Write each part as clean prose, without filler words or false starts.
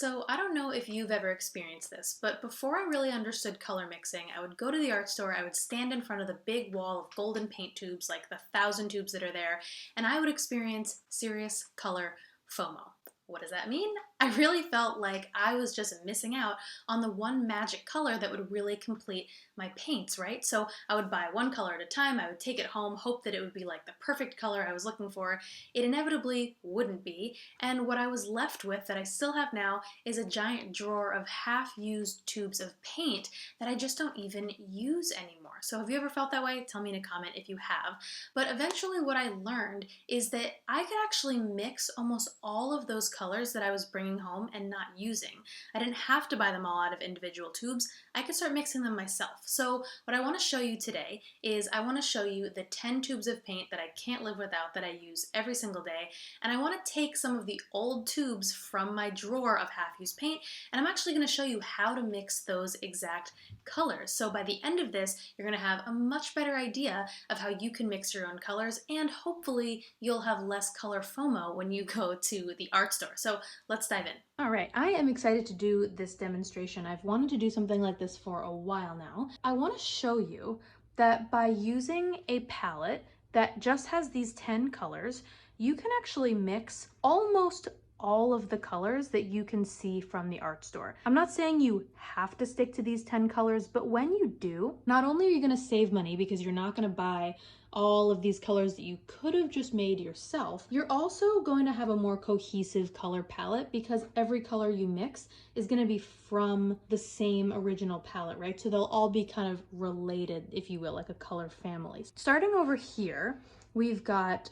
So I don't know if you've ever experienced this, but before I really understood color mixing, I would go to the art store, I would stand in front of the big wall of golden paint tubes, like the 1,000 tubes that are there, and I would experience serious color FOMO. What does that mean? I really felt like I was just missing out on the one magic color that would really complete my paints, right? So I would buy one color at a time, I would take it home, hope that it would be like the perfect color I was looking for. It inevitably wouldn't be, and what I was left with that I still have now is a giant drawer of half-used tubes of paint that I just don't even use anymore. So have you ever felt that way? Tell me in a comment if you have. But eventually what I learned is that I could actually mix almost all of those colors that I was bringing home and not using. I didn't have to buy them all out of individual tubes. I could start mixing them myself. So what I want to show you today is I want to show you the 10 tubes of paint that I can't live without, that I use every single day. And I want to take some of the old tubes from my drawer of half-used paint, and I'm actually going to show you how to mix those exact colors. So by the end of this, you're going to have a much better idea of how you can mix your own colors, and hopefully you'll have less color FOMO when you go to the art store. So let's dive in. All right, I am excited to do this demonstration. I've wanted to do something like this for a while now. I want to show you that by using a palette that just has these 10 colors, you can actually mix almost all of the colors that you can see from the art store. I'm not saying you have to stick to these 10 colors, but when you do, not only are you going to save money because you're not going to buy all of these colors that you could have just made yourself, you're also going to have a more cohesive color palette because every color you mix is going to be from the same original palette, right? So they'll all be kind of related, if you will, like a color family. Starting over here, we've got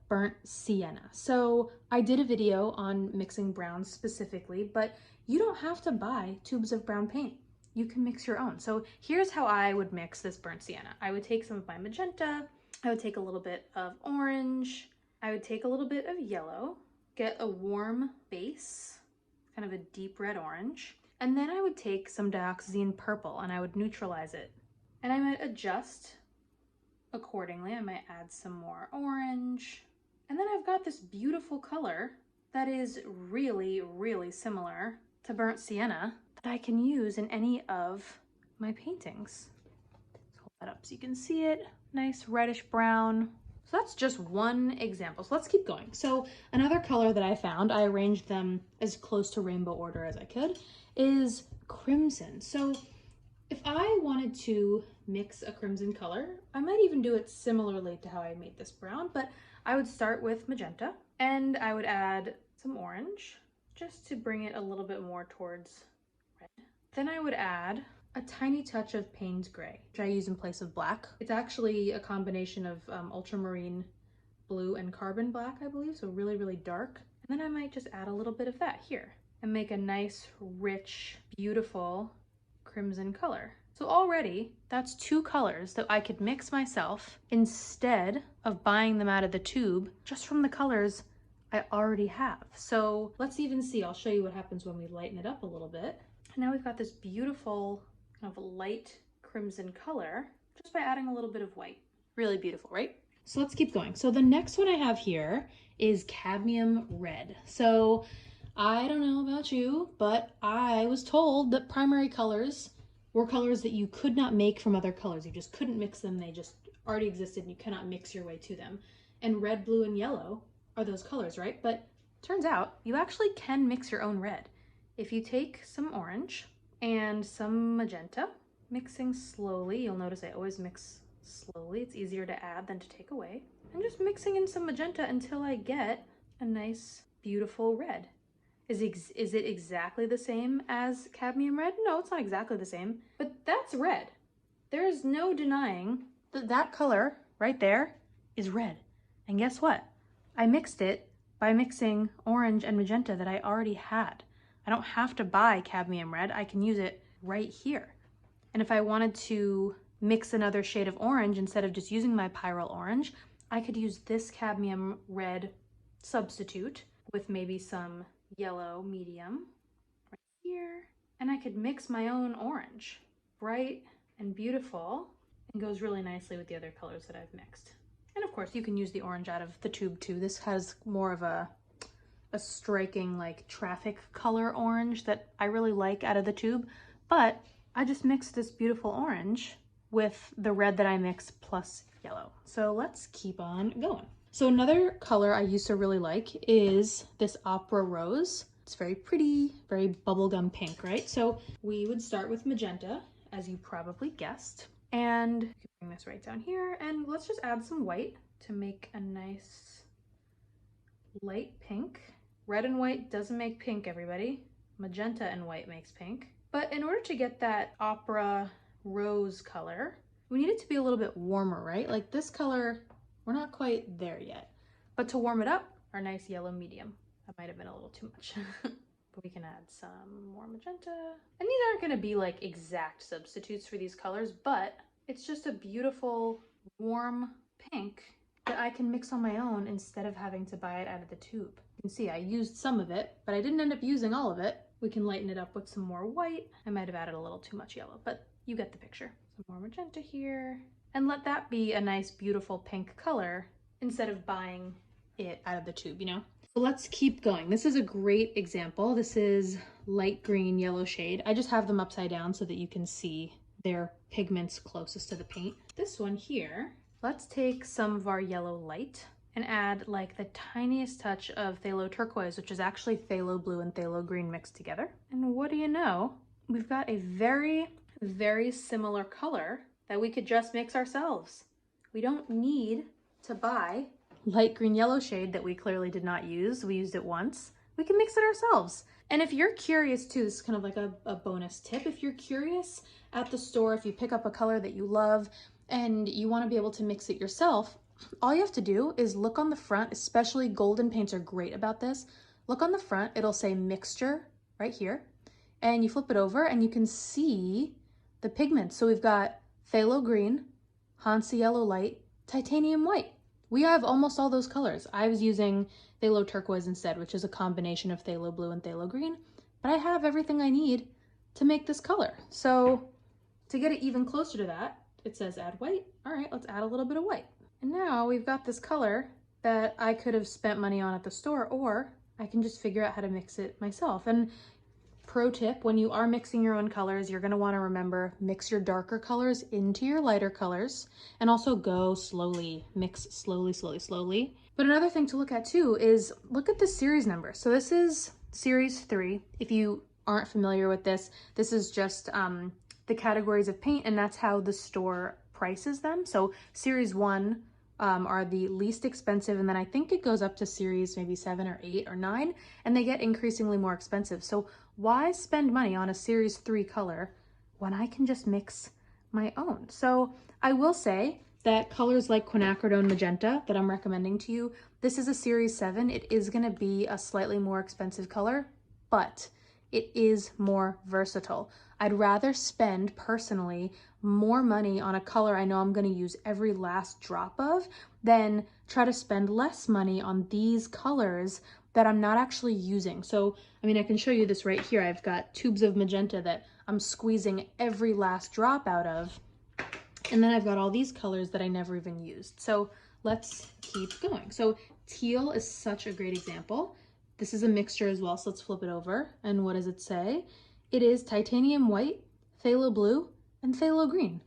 burnt sienna. So I did a video on mixing browns specifically, but you don't have to buy tubes of brown paint. You can mix your own. So here's how I would mix this burnt sienna. I would take some of my magenta, I would take a little bit of orange, I would take a little bit of yellow, get a warm base, kind of a deep red orange, and then I would take some dioxazine purple and I would neutralize it. And I might adjust accordingly. I might add some more orange. And then I've got this beautiful color that is really, really similar to burnt sienna that I can use in any of my paintings. Let's hold that up so you can see it. Nice reddish brown. So that's just one example. So let's keep going. So another color that I found, I arranged them as close to rainbow order as I could, is crimson. So if I wanted to mix a crimson color, I might even do it similarly to how I made this brown, but I would start with magenta and I would add some orange just to bring it a little bit more towards red. Then I would add a tiny touch of Payne's Gray, which I use in place of black. It's actually a combination of ultramarine blue and carbon black, I believe, so really, really dark. And then I might just add a little bit of that here and make a nice, rich, beautiful crimson color. So already that's two colors that I could mix myself instead of buying them out of the tube just from the colors I already have. So let's even see, I'll show you what happens when we lighten it up a little bit. And now we've got this beautiful kind of light crimson color just by adding a little bit of white. Really beautiful, right? So let's keep going. So the next one I have here is cadmium red. So I don't know about you, but I was told that primary colors were colors that you could not make from other colors. You just couldn't mix them. They just already existed and you cannot mix your way to them. And red, blue, and yellow are those colors, right? But turns out you actually can mix your own red. If you take some orange and some magenta, mixing slowly, you'll notice I always mix slowly. It's easier to add than to take away. I'm just mixing in some magenta until I get a nice, beautiful red. Is it exactly the same as cadmium red? No, it's not exactly the same, but that's red. There is no denying that that color right there is red. And guess what? I mixed it by mixing orange and magenta that I already had. I don't have to buy cadmium red. I can use it right here. And if I wanted to mix another shade of orange instead of just using my pyrrole orange, I could use this cadmium red substitute with maybe some yellow medium right here, and I could mix my own orange, bright and beautiful, and goes really nicely with the other colors that I've mixed. And of course you can use the orange out of the tube too. This has more of a a striking like traffic color orange that I really like out of the tube, but I just mixed this beautiful orange with the red that I mixed plus yellow. So let's keep on going. So another color I used to really like is this Opera Rose. It's very pretty, very bubblegum pink, right? So we would start with magenta, as you probably guessed. And you can bring this right down here, and let's just add some white to make a nice light pink. Red and white doesn't make pink, everybody. Magenta and white makes pink. But in order to get that Opera Rose color, we need it to be a little bit warmer, right? Like this color, we're not quite there yet. But to warm it up, our nice yellow medium. That might have been a little too much. But we can add some more magenta. And these aren't gonna be like exact substitutes for these colors, but it's just a beautiful, warm pink that I can mix on my own instead of having to buy it out of the tube. You can see I used some of it, but I didn't end up using all of it. We can lighten it up with some more white. I might have added a little too much yellow, but you get the picture. Some more magenta here. And let that be a nice, beautiful pink color instead of buying it out of the tube, you know? So let's keep going. This is a great example. This is light green, yellow shade. I just have them upside down so that you can see their pigments closest to the paint. This one here, let's take some of our yellow light and add like the tiniest touch of phthalo turquoise, which is actually phthalo blue and phthalo green mixed together. And what do you know? We've got a very, very similar color that we could just mix ourselves. We don't need to buy light green yellow shade that we clearly did not use. We used it once. We can mix it ourselves. And if you're curious too, this is kind of like a bonus tip. If you're curious at the store, if you pick up a color that you love and you want to be able to mix it yourself, all you have to do is look on the front, especially golden paints are great about this. Look on the front, it'll say mixture right here. And you flip it over and you can see the pigments. So we've got phthalo green, Hansa yellow light, titanium white. We have almost all those colors. I was using phthalo turquoise instead, which is a combination of phthalo blue and phthalo green, but I have everything I need to make this color. So to get it even closer to that, it says add white. All right, let's add a little bit of white. And now we've got this color that I could have spent money on at the store, or I can just figure out how to mix it myself. And pro tip, when you are mixing your own colors, you're gonna wanna remember, mix your darker colors into your lighter colors, and also go slowly, mix slowly, slowly, slowly. But another thing to look at too is look at the series number. So this is series 3. If you aren't familiar with this, this is just the categories of paint, and that's how the store prices them. So series 1 are the least expensive, and then I think it goes up to series maybe 7 or 8 or 9, and they get increasingly more expensive. So why spend money on a series 3 color when I can just mix my own? So I will say that colors like quinacridone magenta that I'm recommending to you, this is a series 7. It is going to be a slightly more expensive color, but it is more versatile. I'd rather spend personally more money on a color I know I'm going to use every last drop of than try to spend less money on these colors that I'm not actually using. So, I mean, I can show you this right here. I've got tubes of magenta that I'm squeezing every last drop out of. And then I've got all these colors that I never even used. So let's keep going. So teal is such a great example. This is a mixture as well, so let's flip it over. And what does it say? It is titanium white, phthalo blue, and phthalo green.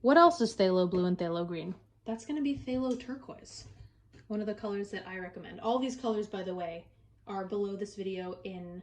What else is phthalo blue and phthalo green? That's gonna be phthalo turquoise, one of the colors that I recommend. All these colors, by the way, are below this video in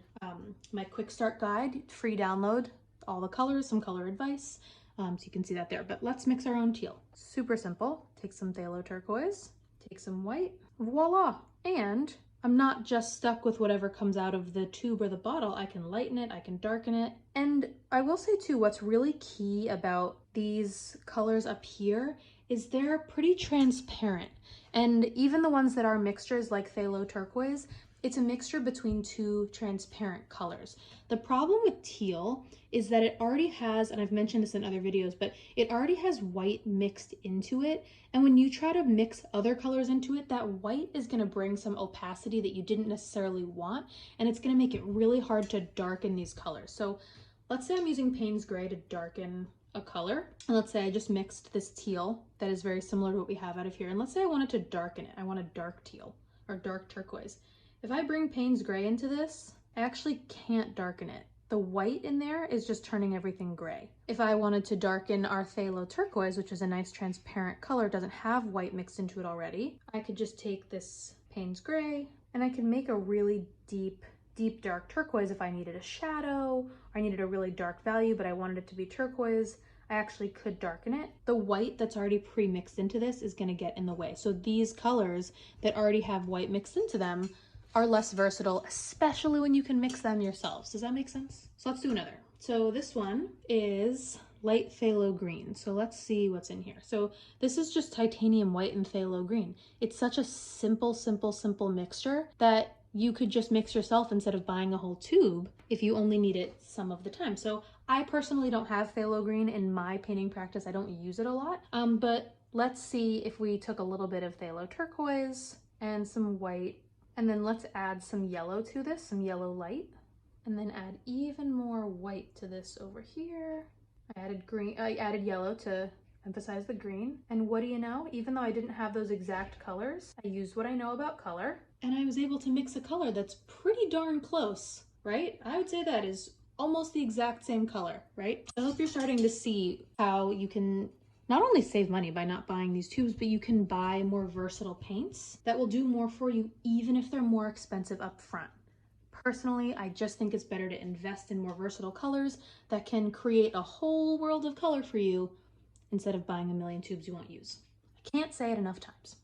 my quick start guide, free download, all the colors, some color advice, so you can see that there. But let's mix our own teal. Super simple. Take some phthalo turquoise, take some white, voila. And I'm not just stuck with whatever comes out of the tube or the bottle. I can lighten it, I can darken it. And I will say too, what's really key about these colors up here is they're pretty transparent. And even the ones that are mixtures like phthalo turquoise, it's a mixture between two transparent colors. The problem with teal is that it already has, and I've mentioned this in other videos, but it already has white mixed into it. And when you try to mix other colors into it, that white is gonna bring some opacity that you didn't necessarily want, and it's gonna make it really hard to darken these colors. So let's say I'm using Payne's Gray to darken a color. And let's say I just mixed this teal that is very similar to what we have out of here. And let's say I wanted to darken it. I want a dark teal or dark turquoise. If I bring Payne's Gray into this, I actually can't darken it. The white in there is just turning everything gray. If I wanted to darken our phthalo turquoise, which is a nice transparent color, doesn't have white mixed into it already, I could just take this Payne's Gray and I can make a really deep dark turquoise if I needed a shadow, or I needed a really dark value, but I wanted it to be turquoise. I actually could darken it. The white that's already pre-mixed into this is gonna get in the way. So these colors that already have white mixed into them are less versatile, especially when you can mix them yourselves. Does that make sense? So let's do another. So this one is light phthalo green. So let's see what's in here. So this is just titanium white and phthalo green. It's such a simple mixture that you could just mix yourself instead of buying a whole tube if you only need it some of the time. So I personally don't have phthalo green in my painting practice. I don't use it a lot, but let's see if we took a little bit of phthalo turquoise and some white, and then let's add some yellow to this, some yellow light, and then add even more white to this over here. I added yellow to emphasize the green. And what do you know? Even though I didn't have those exact colors, I used what I know about color, and I was able to mix a color that's pretty darn close, right? I would say that is almost the exact same color, right? I hope you're starting to see how you can not only save money by not buying these tubes, but you can buy more versatile paints that will do more for you, even if they're more expensive up front. Personally, I just think it's better to invest in more versatile colors that can create a whole world of color for you instead of buying a million tubes you won't use. I can't say it enough times.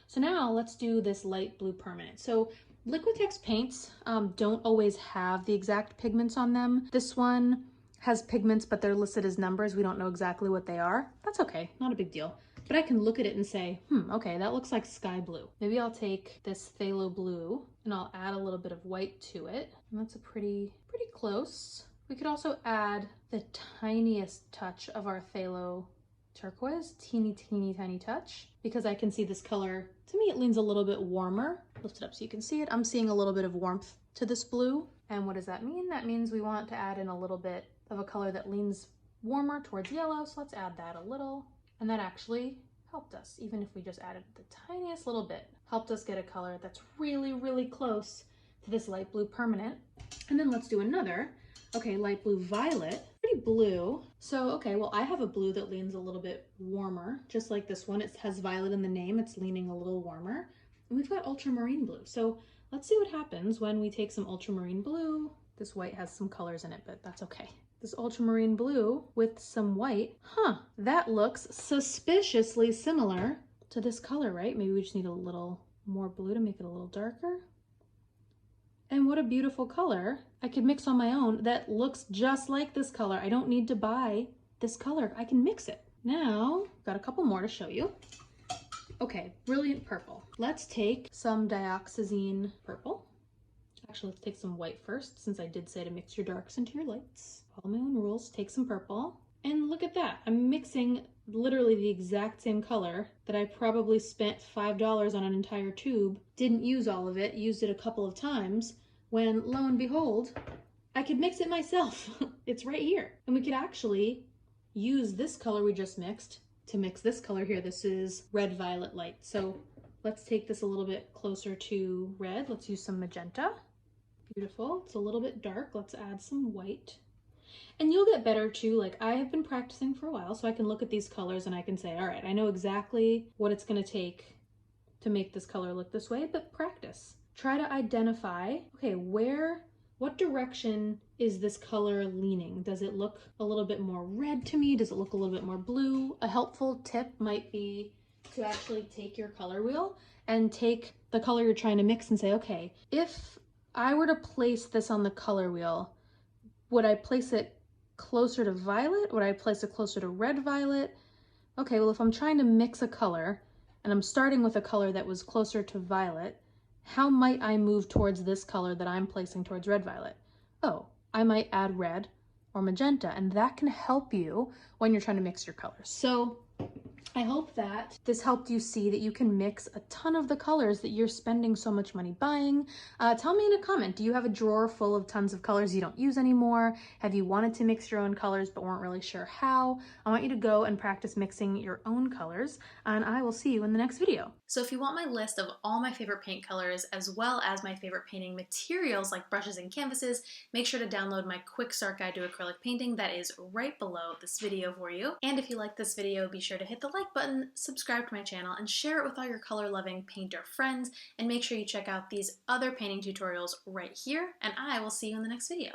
So now let's do this light blue permanent. So Liquitex paints don't always have the exact pigments on them. This one has pigments, but they're listed as numbers. We don't know exactly what they are. That's okay, not a big deal. But I can look at it and say, okay, that looks like sky blue. Maybe I'll take this phthalo blue and I'll add a little bit of white to it. And that's a pretty close. We could also add the tiniest touch of our phthalo turquoise, teeny tiny touch, because I can see this color. To me, it leans a little bit warmer. Lift it up so you can see it. I'm seeing a little bit of warmth to this blue. And what does that mean? That means we want to add in a little bit of a color that leans warmer towards yellow. So let's add that a little. And that actually helped us, even if we just added the tiniest little bit, helped us get a color that's really close to this light blue permanent. And then let's do another. Okay, light blue violet, pretty blue. So, okay, well, I have a blue that leans a little bit warmer, just like this one. It has violet in the name, it's leaning a little warmer. And we've got ultramarine blue. So let's see what happens when we take some ultramarine blue. This white has some colors in it, but that's okay. This ultramarine blue with some white. That looks suspiciously similar to this color, right? Maybe we just need a little more blue to make it a little darker. And what a beautiful color. I could mix on my own that looks just like this color. I don't need to buy this color. I can mix it. Now, got a couple more to show you. Okay, brilliant purple. Let's take some dioxazine purple. Actually, let's take some white first, since I did say to mix your darks into your lights. Follow my own rules, take some purple. And look at that. I'm mixing literally the exact same color that I probably spent $5 on an entire tube, didn't use all of it, used it a couple of times, when lo and behold, I could mix it myself. It's right here. And we could actually use this color we just mixed to mix this color here. This is red violet light. So let's take this a little bit closer to red. Let's use some magenta. Beautiful. It's a little bit dark. Let's add some white. And you'll get better too. Like, I have been practicing for a while, so I can look at these colors and I can say, all right, I know exactly what it's going to take to make this color look this way, but practice. Try to identify, okay, what direction is this color leaning? Does it look a little bit more red to me? Does it look a little bit more blue? A helpful tip might be to actually take your color wheel and take the color you're trying to mix and say, okay, if I were to place this on the color wheel, would I place it closer to violet? Would I place it closer to red violet? Okay, well, if I'm trying to mix a color and I'm starting with a color that was closer to violet, how might I move towards this color that I'm placing towards red violet? Oh, I might add red or magenta, and that can help you when you're trying to mix your colors. So I hope that this helped you see that you can mix a ton of the colors that you're spending so much money buying. Tell me in a comment, do you have a drawer full of tons of colors you don't use anymore? Have you wanted to mix your own colors but weren't really sure how? I want you to go and practice mixing your own colors, and I will see you in the next video. So if you want my list of all my favorite paint colors as well as my favorite painting materials like brushes and canvases, make sure to download my quick start guide to acrylic painting that is right below this video for you. And if you like this video, be sure to hit the like button, subscribe to my channel, and share it with all your color-loving painter friends. And make sure you check out these other painting tutorials right here, and I will see you in the next video.